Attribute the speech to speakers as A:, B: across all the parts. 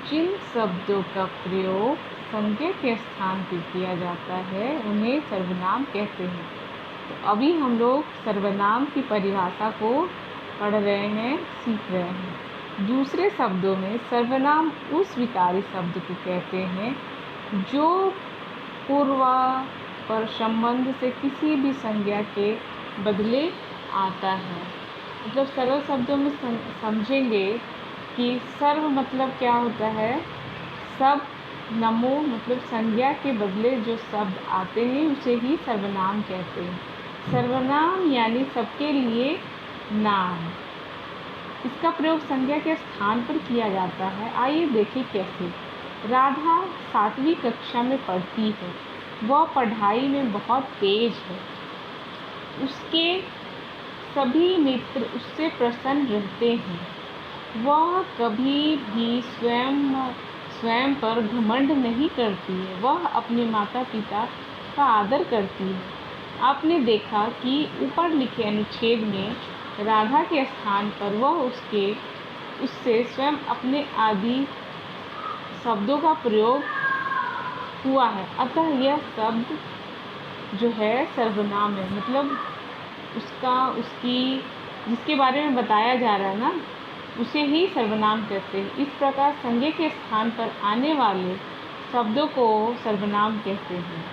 A: जिन शब्दों का प्रयोग संज्ञा के स्थान पर किया जाता है उन्हें सर्वनाम कहते हैं। तो अभी हम लोग सर्वनाम की परिभाषा को पढ़ रहे हैं, सीख रहे हैं। दूसरे शब्दों में सर्वनाम उस विकारी शब्द को कहते हैं जो पूर्वापर संबंध से किसी भी संज्ञा के बदले आता है। मतलब सरल शब्दों में समझेंगे कि सर्व मतलब क्या होता है। सब, नमो मतलब संज्ञा के बदले जो शब्द आते हैं उसे ही सर्वनाम कहते हैं। सर्वनाम यानी सबके लिए नाम। इसका प्रयोग संज्ञा के स्थान पर किया जाता है। आइए देखें कैसे। राधा 7वीं कक्षा में पढ़ती है। वह पढ़ाई में बहुत तेज है। उसके सभी मित्र उससे प्रसन्न रहते हैं। वह कभी भी स्वयं पर घमंड नहीं करती है। वह अपने माता पिता का आदर करती है। आपने देखा कि ऊपर लिखे अनुच्छेद में राधा के स्थान पर वह उससे स्वयं अपने आदि शब्दों का प्रयोग हुआ है। अतः यह शब्द जो है सर्वनाम है। मतलब जिसके बारे में बताया जा रहा है ना, उसे ही सर्वनाम कहते हैं। इस प्रकार संज्ञा के स्थान पर आने वाले शब्दों को सर्वनाम कहते हैं।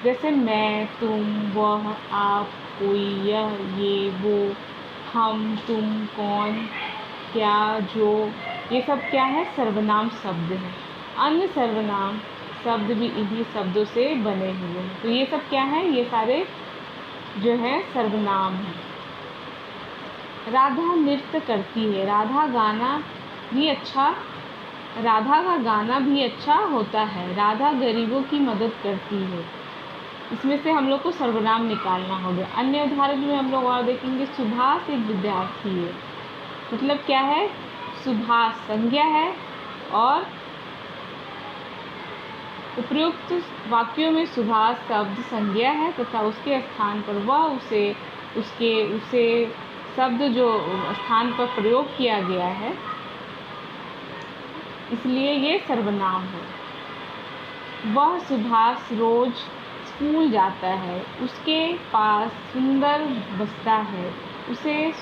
A: जैसे मैं, तुम, वह, आप, कोई, यह, ये, वो, हम, तुम, कौन, क्या, जो, ये सब क्या है, सर्वनाम शब्द हैं। अन्य सर्वनाम शब्द भी इन्हीं शब्दों से बने हुए हैं। तो ये सब क्या है, ये सारे जो है सर्वनाम हैं। राधा नृत्य करती है। राधा का गाना भी अच्छा होता है। राधा गरीबों की मदद करती है। इसमें से हम लोग को सर्वनाम निकालना होगा। अन्य उदाहरण में हम लोग और देखेंगे। सुभाष एक विद्यार्थी है। मतलब क्या है, सुभाष संज्ञा है और उपयुक्त वाक्यों में सुभाष शब्द संज्ञा है तथा उसके स्थान पर वह उसे शब्द जो स्थान पर प्रयोग किया गया है, इसलिए ये सर्वनाम है। वह सुभाष रोज स्कूल जाता है। उसके पास सुंदर बस्ता है। उसे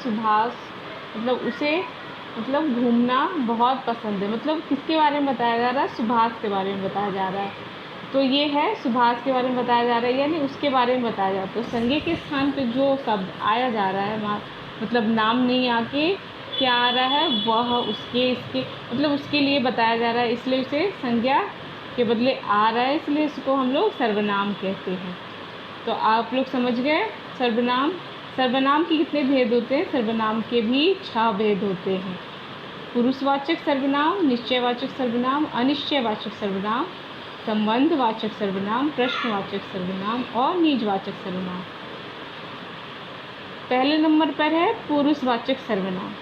A: घूमना बहुत पसंद है। मतलब किसके बारे में बताया जा रहा है, सुभाष के बारे में बताया जा रहा है। तो ये है सुभाष के बारे में बताया जा रहा है, यानी उसके बारे में बताया जाता है। तो संज्ञा के स्थान पे जो शब्द आया जा रहा है, मतलब नाम नहीं आके क्या आ रहा है, वह उसके लिए बताया जा रहा है, इसलिए उसे संज्ञा के बदले आ रहा है, इसलिए इसको हम लोग सर्वनाम कहते हैं। तो आप लोग समझ गए। सर्वनाम के कितने भेद होते हैं। सर्वनाम के भी 6 भेद होते हैं। पुरुषवाचक सर्वनाम, निश्चयवाचक सर्वनाम, अनिश्चयवाचक सर्वनाम, संबंधवाचक सर्वनाम, प्रश्नवाचक सर्वनाम और निजवाचक सर्वनाम। पहले नंबर पर है पुरुषवाचक सर्वनाम,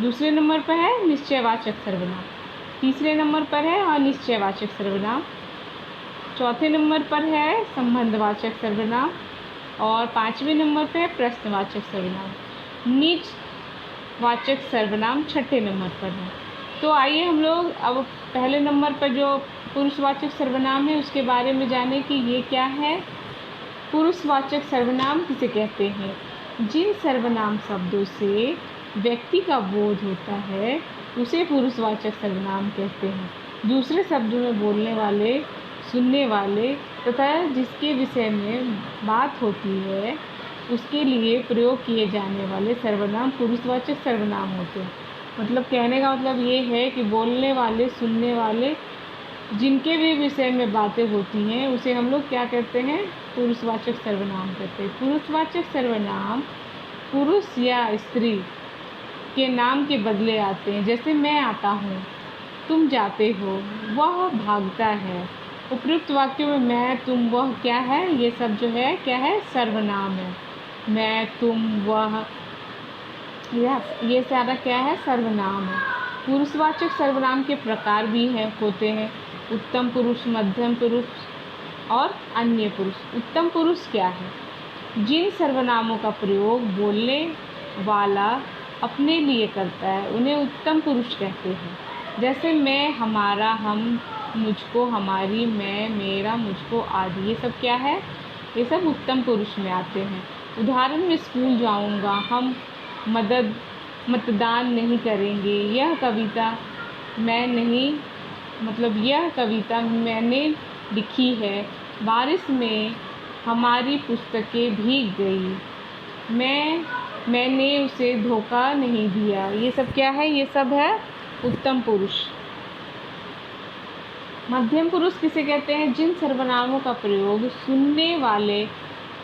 A: दूसरे नंबर पर है निश्चयवाचक सर्वनाम, तीसरे नंबर पर है अनिश्चयवाचक सर्वनाम, चौथे नंबर पर है संबंधवाचक सर्वनाम और 5वें नंबर पर है प्रश्नवाचक सर्वनाम। निजवाचक सर्वनाम 6ठे नंबर पर है। तो आइए हम लोग अब पहले नंबर पर जो पुरुषवाचक सर्वनाम है उसके बारे में जाने कि ये क्या है। पुरुषवाचक सर्वनाम किसे कहते हैं। जिन सर्वनाम शब्दों से व्यक्ति का बोध होता है उसे पुरुषवाचक सर्वनाम कहते हैं। दूसरे शब्दों में बोलने वाले, सुनने वाले तथा जिसके विषय में बात होती है उसके लिए प्रयोग किए जाने वाले सर्वनाम पुरुषवाचक सर्वनाम होते हैं। मतलब कहने का मतलब ये है कि बोलने वाले, सुनने वाले, जिनके भी विषय में बातें होती हैं उसे हम लोग क्या कहते हैं, पुरुषवाचक सर्वनाम कहते हैं। पुरुषवाचक सर्वनाम पुरुष या स्त्री के नाम के बदले आते हैं। जैसे मैं आता हूँ, तुम जाते हो, वह भागता है। उपयुक्त वाक्यों में मैं, तुम, वह क्या है, ये सब जो है क्या है, सर्वनाम है। मैं, तुम, वह, ये सारा क्या है, सर्वनाम है। पुरुषवाचक सर्वनाम के प्रकार भी होते हैं। उत्तम पुरुष, मध्यम पुरुष और अन्य पुरुष। उत्तम पुरुष क्या है, जिन सर्वनामों का प्रयोग बोलने वाला अपने लिए करता है उन्हें उत्तम पुरुष कहते हैं। जैसे मैं, हमारा, हम, मुझको, हमारी, मैं, मेरा, मुझको आदि। ये सब क्या है? ये सब उत्तम पुरुष में आते हैं। उदाहरण में स्कूल जाऊंगा, हम मतदान नहीं करेंगे। यह कविता मैं नहीं, मतलब यह कविता मैंने लिखी है। बारिश में हमारी पुस्तकें भीग गई। मैंने उसे धोखा नहीं दिया। ये सब क्या है? ये सब है उत्तम पुरुष। मध्यम पुरुष किसे कहते हैं? जिन सर्वनामों का प्रयोग सुनने वाले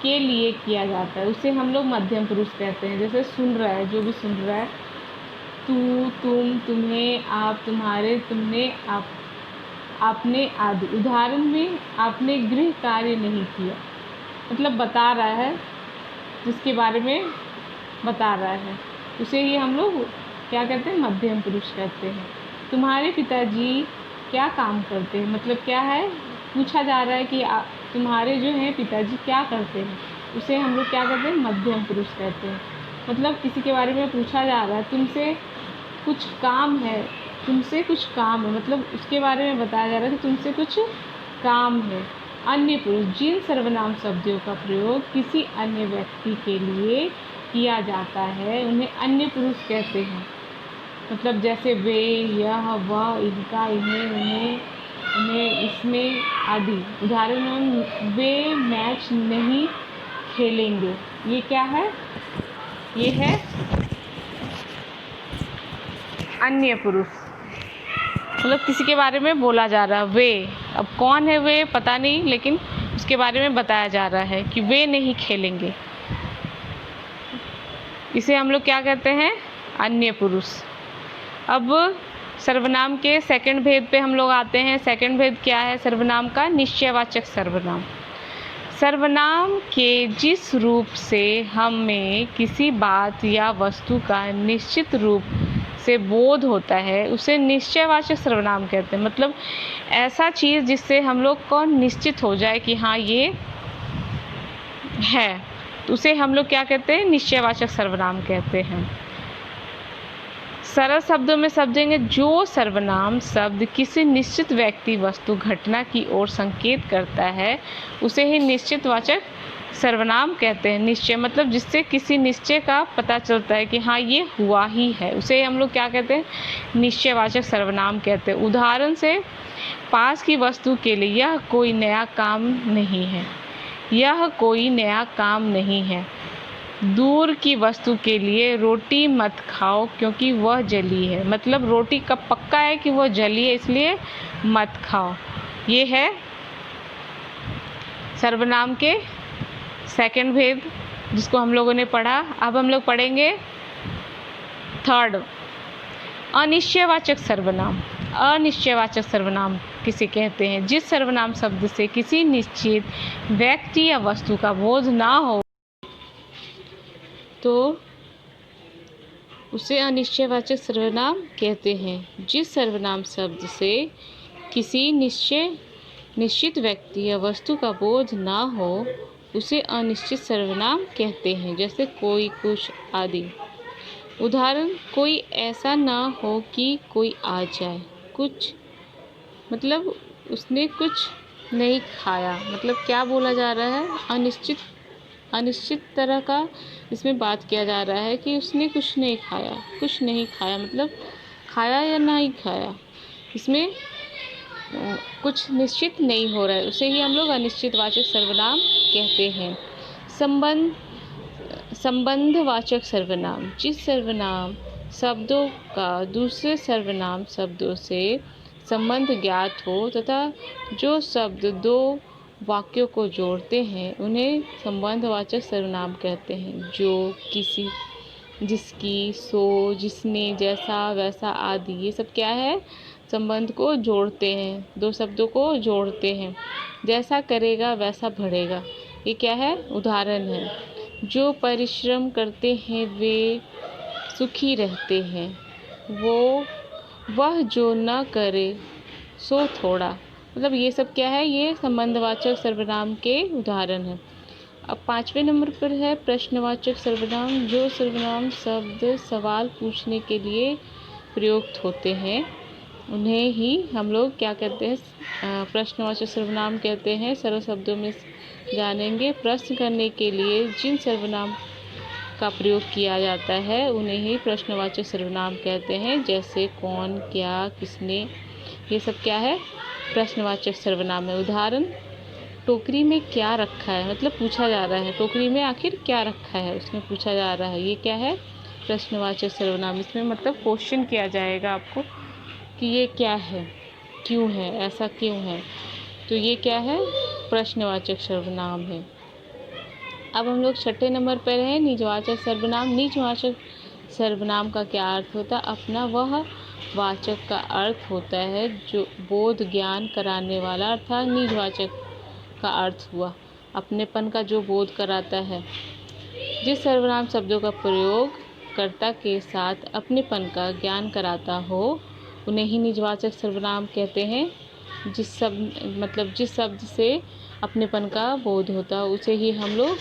A: के लिए किया जाता है उसे हम लोग मध्यम पुरुष कहते हैं। जैसे सुन रहा है, जो भी सुन रहा है, तू, तुम, तुम्हें, आप, तुम्हारे, तुमने, आपने आदि। उदाहरण में आपने गृह कार्य नहीं किया, मतलब बता रहा है, जिसके बारे में बता रहा है, उसे ही हम लोग क्या कहते हैं? मध्यम पुरुष कहते हैं। तुम्हारे पिताजी क्या काम करते हैं, मतलब क्या है? पूछा जा रहा है कि तुम्हारे जो हैं पिताजी क्या करते हैं, उसे हम लोग क्या कहते हैं? मध्यम पुरुष कहते हैं। मतलब किसी के बारे में पूछा जा रहा है, तुमसे कुछ काम है, मतलब उसके बारे में बताया जा रहा है कि तुमसे कुछ काम है। अन्य पुरुष, जिन सर्वनाम शब्दों का प्रयोग किसी अन्य व्यक्ति के लिए किया जाता है उन्हें अन्य पुरुष कहते हैं। मतलब जैसे वे, यह, वह, इनका, इन्हें, उन्हें, इसमें आदि। उदाहरण में वे मैच नहीं खेलेंगे। ये क्या है? ये है अन्य पुरुष। मतलब किसी के बारे में बोला जा रहा है, वे। अब कौन है वे पता नहीं, लेकिन उसके बारे में बताया जा रहा है कि वे नहीं खेलेंगे। इसे हम लोग क्या कहते हैं? अन्य पुरुष। अब सर्वनाम के सेकंड भेद पे हम लोग आते हैं। सेकंड भेद क्या है सर्वनाम का? निश्चयवाचक सर्वनाम। सर्वनाम के जिस रूप से हमें किसी बात या वस्तु का निश्चित रूप से बोध होता है उसे निश्चयवाचक सर्वनाम कहते हैं। मतलब ऐसा चीज़ जिससे हम लोग को निश्चित हो जाए कि हाँ ये है, तो उसे हम लोग क्या कहते हैं? निश्चयवाचक सर्वनाम कहते हैं। सरल शब्दों में समझेंगे, जो सर्वनाम शब्द किसी निश्चित व्यक्ति, वस्तु, घटना की ओर संकेत करता है उसे ही निश्चितवाचक सर्वनाम कहते हैं। निश्चय मतलब जिससे किसी निश्चय का पता चलता है कि हाँ ये हुआ ही है, उसे हम लोग क्या कहते हैं? निश्चयवाचक सर्वनाम कहते हैं। उदाहरण से, पास की वस्तु के लिए यह कोई नया काम नहीं है। यह कोई नया काम नहीं है। दूर की वस्तु के लिए रोटी मत खाओ क्योंकि वह जली है। मतलब रोटी का पक्का है कि वह जली है, इसलिए मत खाओ। ये है सर्वनाम के सेकंड भेद, जिसको हम लोगों ने पढ़ा। अब हम लोग पढ़ेंगे थर्ड, अनिश्चयवाचक सर्वनाम। अनिश्चयवाचक सर्वनाम किसे कहते हैं? जिस सर्वनाम शब्द से किसी निश्चित व्यक्ति या वस्तु का बोध ना हो तो उसे अनिश्चयवाचक सर्वनाम कहते हैं। जिस सर्वनाम शब्द से किसी निश्चित व्यक्ति या वस्तु का बोध ना हो उसे अनिश्चित सर्वनाम कहते हैं। जैसे कोई, कुछ आदि। उदाहरण, कोई ऐसा ना हो कि कोई आ जाए। कुछ मतलब उसने कुछ नहीं खाया। मतलब क्या बोला जा रहा है? अनिश्चित तरह का इसमें बात किया जा रहा है कि उसने कुछ नहीं खाया मतलब खाया या नहीं खाया, इसमें कुछ निश्चित नहीं हो रहा है, उसे ही हम लोग अनिश्चितवाचक सर्वनाम कहते हैं। संबंधवाचक सर्वनाम, जिस सर्वनाम शब्दों का दूसरे सर्वनाम शब्दों से संबंध ज्ञात हो तथा जो शब्द दो वाक्यों को जोड़ते हैं उन्हें संबंधवाचक सर्वनाम कहते हैं। जो, किसी, जिसकी, सो, जिसने, जैसा, वैसा आदि। ये सब क्या है? संबंध को जोड़ते हैं, दो शब्दों को जोड़ते हैं। जैसा करेगा वैसा बढ़ेगा, ये क्या है? उदाहरण है। जो परिश्रम करते हैं वे सुखी रहते हैं। वह जो न करे सो थोड़ा। मतलब ये सब क्या है? ये संबंधवाचक सर्वनाम के उदाहरण हैं। अब 5वें नंबर पर है प्रश्नवाचक सर्वनाम। जो सर्वनाम शब्द सवाल पूछने के लिए प्रयुक्त होते हैं उन्हें ही हम लोग क्या कहते हैं, प्रश्नवाचक सर्वनाम कहते हैं। सरल शब्दों में जानेंगे। प्रश्न करने के लिए जिन सर्वनाम का प्रयोग किया जाता है उन्हें ही प्रश्नवाचक सर्वनाम कहते हैं। जैसे कौन, क्या, किसने, ये सब क्या है, प्रश्नवाचक सर्वनाम है। उदाहरण, टोकरी में क्या रखा है, मतलब पूछा जा रहा है टोकरी में आखिर क्या रखा है, उसमें पूछा जा रहा है, ये क्या है, प्रश्नवाचक सर्वनाम। इसमें मतलब क्वेश्चन किया जाएगा आपको कि ये क्या है, क्यों है, ऐसा क्यों है, तो ये क्या है, प्रश्नवाचक सर्वनाम है। अब हम लोग छठे नंबर पर है निजवाचक सर्वनाम। निजवाचक सर्वनाम का क्या अर्थ होता है, अपना वह वाचक का अर्थ होता है जो बोध ज्ञान कराने वाला, अर्थात निजवाचक का अर्थ हुआ अपनेपन का जो बोध कराता है। जिस सर्वनाम शब्दों का प्रयोग कर्ता के साथ अपनेपन का ज्ञान कराता हो उन्हें ही निजवाचक सर्वनाम कहते हैं। जिस शब्द से अपनेपन का बोध होता है उसे ही हम लोग